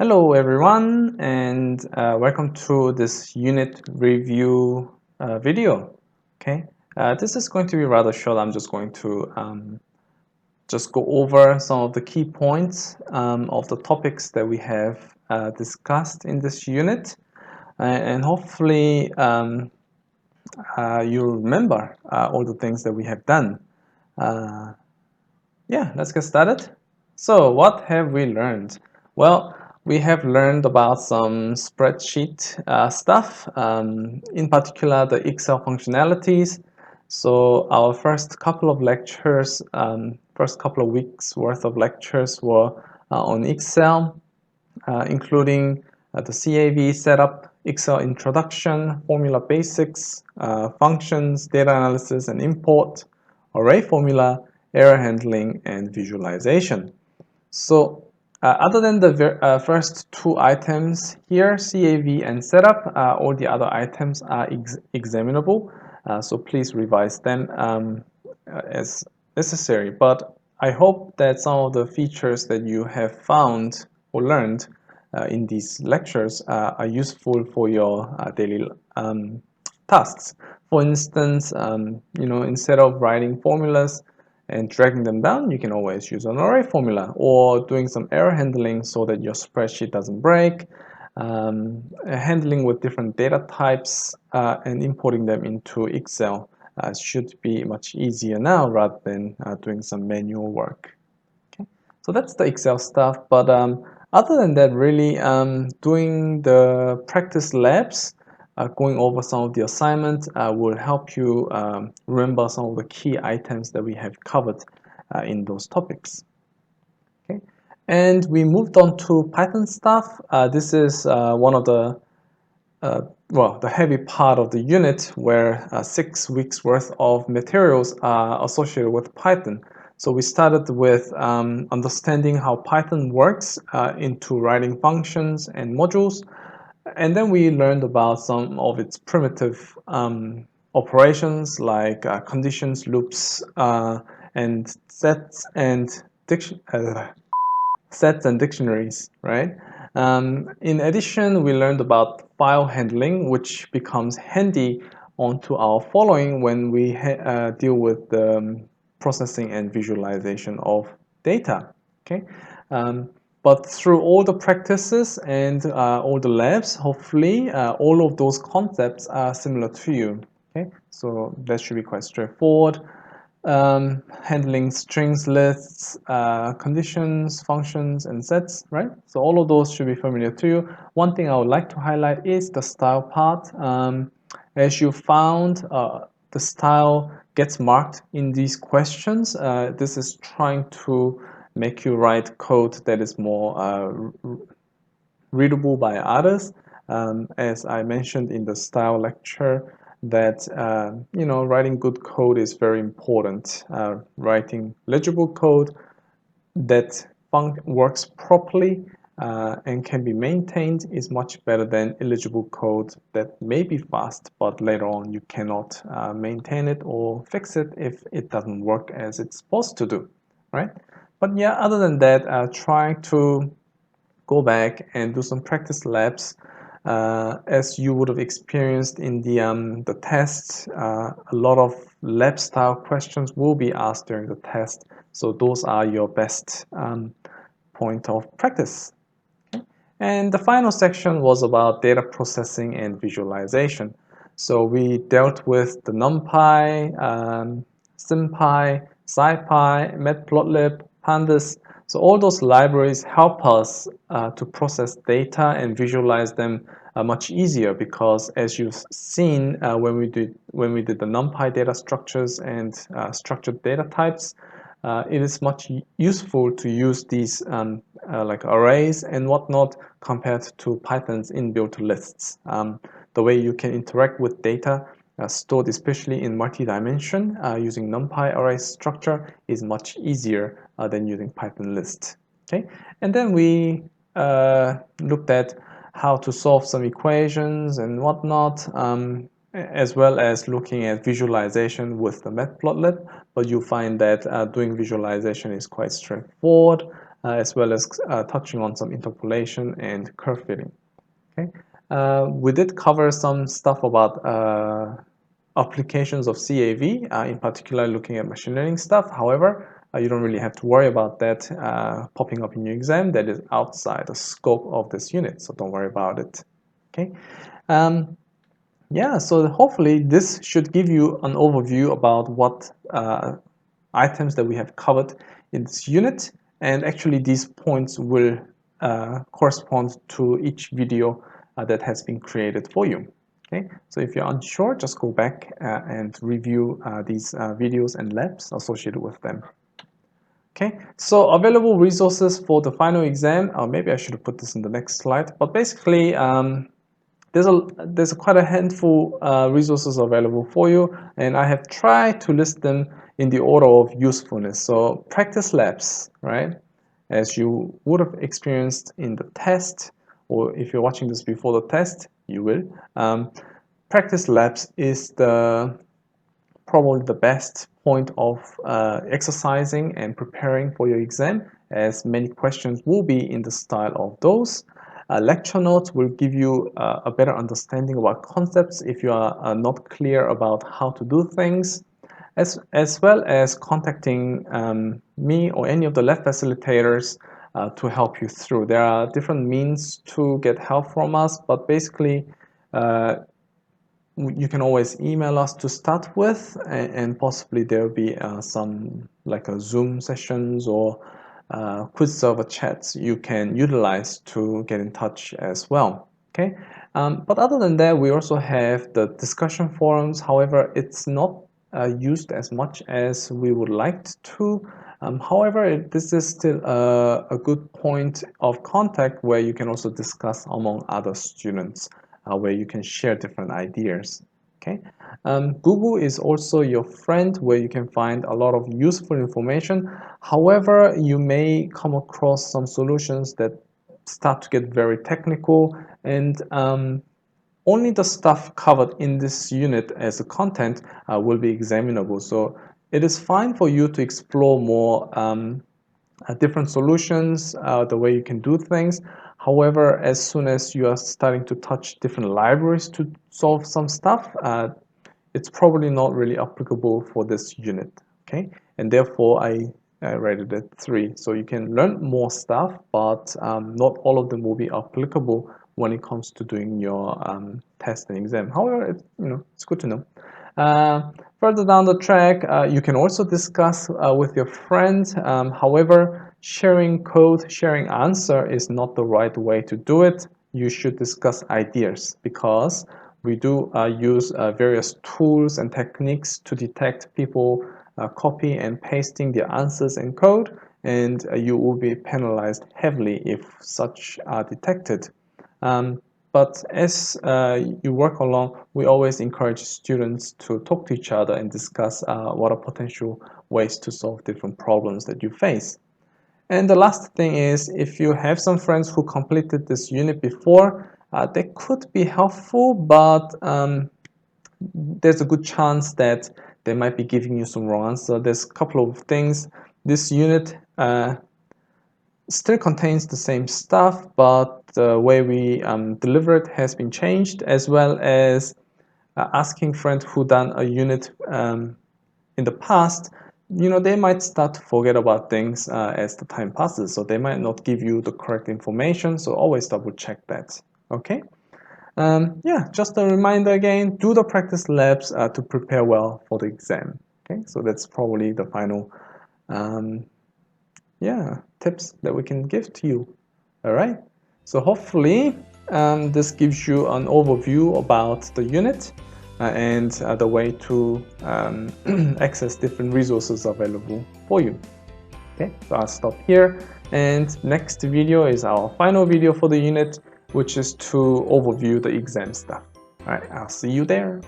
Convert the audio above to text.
Hello everyone, and welcome to this unit review video. Okay, this is going to be rather short. I'm just going to just go over some of the key points of the topics that we have discussed in this unit, and hopefully you remember all the things that we have done. Yeah, let's get started. So what have we learned? Well, we have learned about some spreadsheet stuff, in particular the Excel functionalities. So our first couple of lectures, first couple of weeks worth of lectures were on Excel, including the CAV setup, Excel introduction, formula basics, functions, data analysis and import, array formula, error handling, and visualization. So other than the first two items here, CAV and setup, all the other items are examinable. So please revise them as necessary. But I hope that some of the features that you have found or learned in these lectures are useful for your daily tasks. For instance, instead of writing formulas and dragging them down, you can always use an array formula, or doing some error handling so that your spreadsheet doesn't break, handling with different data types and importing them into Excel should be much easier now rather than doing some manual work. Okay, so that's the Excel stuff. But other than that, really doing the practice labs, going over some of the assignments will help you remember some of the key items that we have covered in those topics. Okay, and we moved on to Python stuff. This is one of the the heavy part of the unit where 6 weeks worth of materials are associated with Python. So we started with understanding how Python works into writing functions and modules. And then we learned about some of its primitive operations like conditions, loops, and sets and dictionaries, right? In addition, we learned about file handling, which becomes handy onto our following when we deal with the processing and visualization of data. Okay, but through all the practices and all the labs, hopefully all of those concepts are similar to you. Okay, so that should be quite straightforward. Handling strings, lists, conditions, functions, and sets, right? So all of those should be familiar to you. One thing I would like to highlight is the style part. As you found, the style gets marked in these questions. This is trying to make you write code that is more readable by others. As I mentioned in the style lecture, that writing good code is very important. Writing legible code that works properly and can be maintained is much better than illegible code that may be fast, but later on you cannot maintain it or fix it if it doesn't work as it's supposed to do, right? But yeah, other than that, try to go back and do some practice labs as you would have experienced in the tests. A lot of lab style questions will be asked during the test, so those are your best point of practice. Okay? And the final section was about data processing and visualization. So we dealt with the NumPy, SymPy, SciPy, Matplotlib, Pandas. So all those libraries help us to process data and visualize them much easier, because as you've seen when we did the NumPy data structures and structured data types, it is much useful to use these like arrays and whatnot compared to Python's inbuilt lists. The way you can interact with data stored especially in multi-dimension using NumPy array structure is much easier than using Python list. Okay, and then we looked at how to solve some equations and whatnot, as well as looking at visualization with the Matplotlib. But you find that doing visualization is quite straightforward. as well as touching on some interpolation and curve fitting. Okay, we did cover some stuff about applications of CAV, in particular looking at machine learning stuff. However, you don't really have to worry about that popping up in your exam. That is outside the scope of this unit, so don't worry about it. Okay. Yeah, so hopefully this should give you an overview about what items that we have covered in this unit, and actually these points will correspond to each video that has been created for you. Okay, so if you're unsure, just go back and review these videos and labs associated with them. Okay, so available resources for the final exam, maybe I should have put this in the next slide, but basically there's quite a handful resources available for you, and I have tried to list them in the order of usefulness. So practice labs, right? As you would have experienced in the test, or if you're watching this before the test, you will. Practice labs is probably the best point of exercising and preparing for your exam, as many questions will be in the style of those. Lecture notes will give you a better understanding about concepts if you are not clear about how to do things, as well as contacting me or any of the lab facilitators to help you through. There are different means to get help from us, but basically you can always email us to start with, and possibly there will be some like a Zoom sessions or quiz server chats you can utilize to get in touch as well. Okay, but other than that, we also have the discussion forums. However, it's not used as much as we would like to. However, this is still a good point of contact where you can also discuss among other students, where you can share different ideas. Okay, Google is also your friend, where you can find a lot of useful information. However, you may come across some solutions that start to get very technical, and only the stuff covered in this unit as a content will be examinable. So it is fine for you to explore more different solutions, the way you can do things. However, as soon as you are starting to touch different libraries to solve some stuff, it's probably not really applicable for this unit. Okay, and therefore I rated it 3. So you can learn more stuff, but not all of them will be applicable when it comes to doing your test and exam. However, it's good to know. Further down the track, you can also discuss with your friends. However, sharing code, sharing answer is not the right way to do it. You should discuss ideas, because we do use various tools and techniques to detect people copy and pasting their answers in code, and you will be penalized heavily if such are detected. But as you work along, we always encourage students to talk to each other and discuss what are potential ways to solve different problems that you face. And the last thing is, if you have some friends who completed this unit before, they could be helpful, but there's a good chance that they might be giving you some wrong answer. There's a couple of things. This unit still contains the same stuff, but the way we deliver it has been changed, as well as asking friends who done a unit in the past. They might start to forget about things as the time passes, so they might not give you the correct information, so always double check that. Okay, yeah, just a reminder again, do the practice labs to prepare well for the exam. Okay, so that's probably the final tips that we can give to you. All right, so hopefully this gives you an overview about the unit and the way to access different resources available for you. Okay, so I'll stop here, and next video is our final video for the unit, which is to overview the exam stuff. All right, I'll see you there.